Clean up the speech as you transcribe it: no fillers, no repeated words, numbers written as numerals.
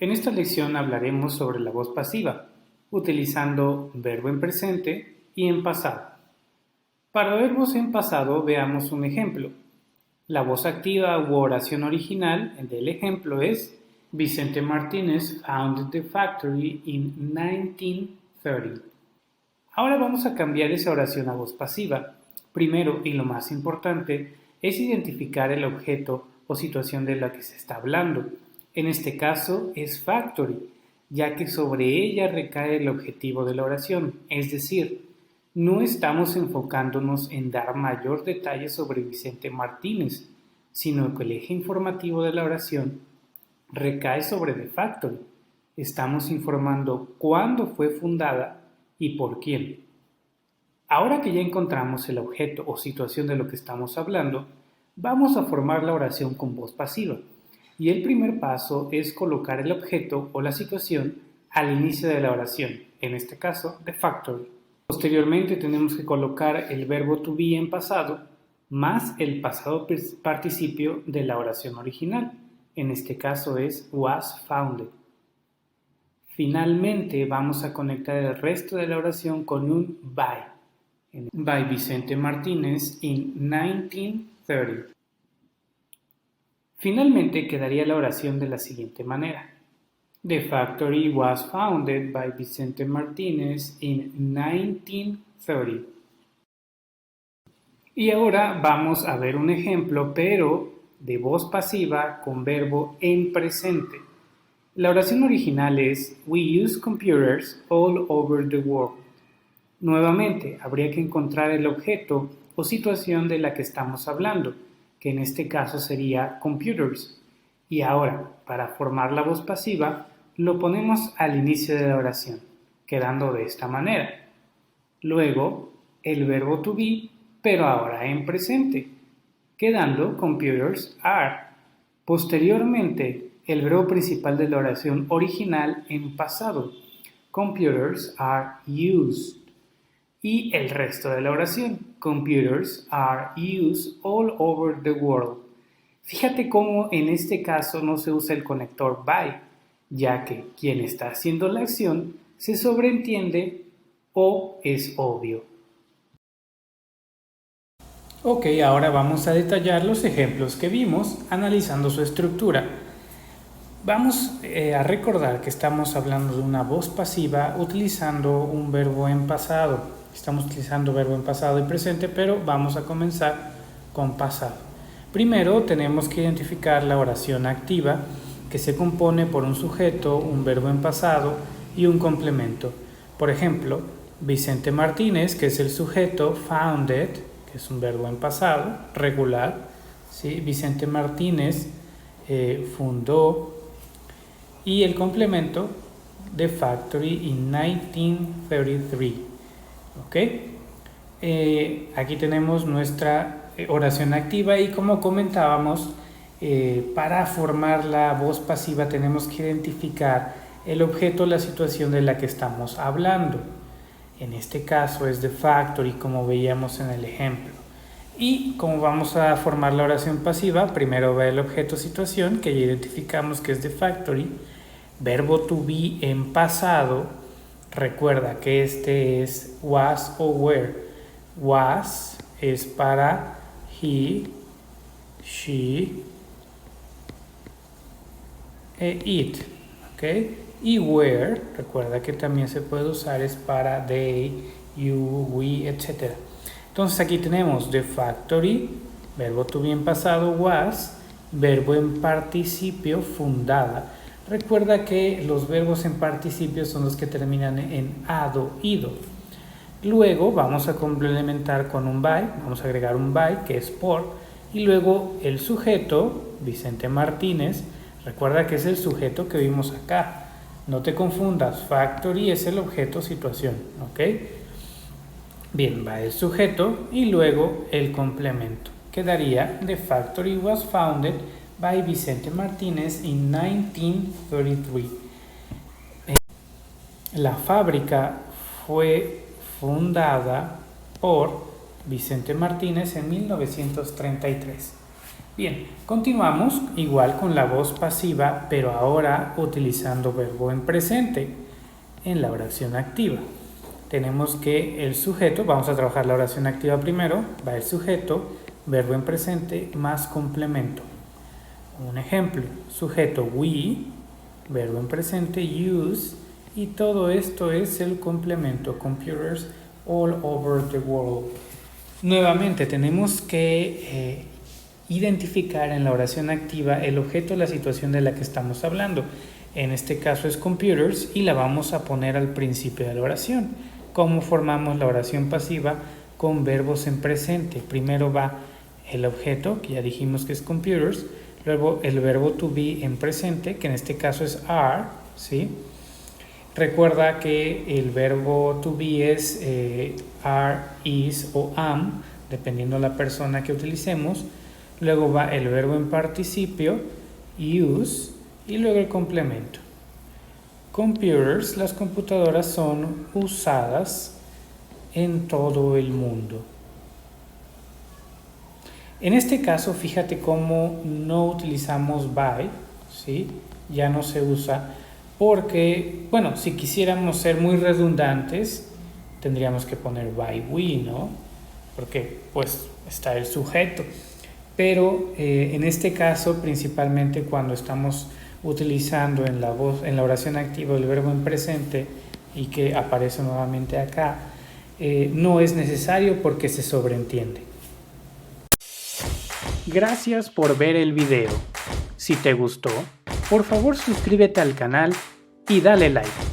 En esta lección hablaremos sobre la voz pasiva, utilizando verbo en presente y en pasado. Para verbos en pasado veamos un ejemplo. La voz activa u oración original del ejemplo es Vicente Martínez founded the factory in 1930. Ahora vamos a cambiar esa oración a voz pasiva. Primero, y lo más importante, es identificar el objeto o situación de la que se está hablando. En este caso es factory, ya que sobre ella recae el objetivo de la oración, es decir, no estamos enfocándonos en dar mayor detalle sobre Vicente Martínez, sino que el eje informativo de la oración recae sobre the factory. Estamos informando cuándo fue fundada y por quién. Ahora que ya encontramos el objeto o situación de lo que estamos hablando, vamos a formar la oración con voz pasiva. Y el primer paso es colocar el objeto o la situación al inicio de la oración, en este caso, the factory. Posteriormente tenemos que colocar el verbo to be en pasado más el pasado participio de la oración original, en este caso es was founded. Finalmente vamos a conectar el resto de la oración con un by Vicente Martínez in 1930. Finalmente quedaría la oración de la siguiente manera. The factory was founded by Vicente Martínez in 1930. Y ahora vamos a ver un ejemplo, pero de voz pasiva con verbo en presente. La oración original es We use computers all over the world. Nuevamente, habría que encontrar el objeto o situación de la que estamos hablando, que en este caso sería computers. Y ahora, para formar la voz pasiva, lo ponemos al inicio de la oración, quedando de esta manera. Luego, el verbo to be, pero ahora en presente, quedando computers are. Posteriormente, el verbo principal de la oración original en pasado, computers are used. Y el resto de la oración, computers are used all over the world. Fíjate cómo en este caso no se usa el conector by, ya que quien está haciendo la acción se sobreentiende o es obvio. Ok, ahora vamos a detallar los ejemplos que vimos analizando su estructura. Vamos a recordar que estamos hablando de una voz pasiva utilizando un verbo en pasado. Estamos utilizando verbo en pasado y presente, pero vamos a comenzar con pasado. Primero tenemos que identificar la oración activa, que se compone por un sujeto, un verbo en pasado y un complemento. Por ejemplo, Vicente Martínez, que es el sujeto, founded, que es un verbo en pasado, regular. ¿Sí? Vicente Martínez fundó. Y el complemento, the factory in 1933. ¿Ok? Aquí tenemos nuestra oración activa y como comentábamos, para formar la voz pasiva tenemos que identificar el objeto o la situación de la que estamos hablando. En este caso es the factory, como veíamos en el ejemplo. Y como vamos a formar la oración pasiva, primero va el objeto o situación, que ya identificamos que es the factory. Verbo to be en pasado. Recuerda que este es was o were. Was es para he, she e it. ¿Okay? Y were, recuerda que también se puede usar, es para they, you, we, etc. Entonces aquí tenemos the factory, verbo to be en pasado was, verbo en participio fundada. Recuerda que los verbos en participio son los que terminan en ado, ido. Luego vamos a complementar con un by, vamos a agregar un by que es por, y luego el sujeto, Vicente Martínez, recuerda que es el sujeto que vimos acá. No te confundas, factory es el objeto situación, ¿ok? Bien, va el sujeto y luego el complemento. Quedaría the factory was founded by Vicente Martínez in 1933. La fábrica fue fundada por Vicente Martínez en 1933. Bien, continuamos igual con la voz pasiva, pero ahora utilizando verbo en presente en la oración activa. Tenemos que el sujeto, vamos a trabajar la oración activa primero, va el sujeto, verbo en presente más complemento. Un ejemplo, sujeto we, verbo en presente use, y todo esto es el complemento, computers all over the world. Nuevamente tenemos que identificar en la oración activa el objeto o la situación de la que estamos hablando. En este caso es computers y la vamos a poner al principio de la oración. ¿Cómo formamos la oración pasiva? Con verbos en presente. Primero va el objeto, que ya dijimos que es computers, luego el verbo to be en presente, que en este caso es are, ¿sí? Recuerda que el verbo to be es are, is o am, dependiendo de la persona que utilicemos. Luego va el verbo en participio, use, y luego el complemento. Computers, las computadoras son usadas en todo el mundo. En este caso, fíjate cómo no utilizamos by, ¿sí? Ya no se usa porque, bueno, si quisiéramos ser muy redundantes, tendríamos que poner by we, ¿no? Porque pues está el sujeto. Pero en este caso, principalmente cuando estamos utilizando en la oración activa el verbo en presente y que aparece nuevamente acá, no es necesario porque se sobreentiende. Gracias por ver el video. Si te gustó, por favor suscríbete al canal y dale like.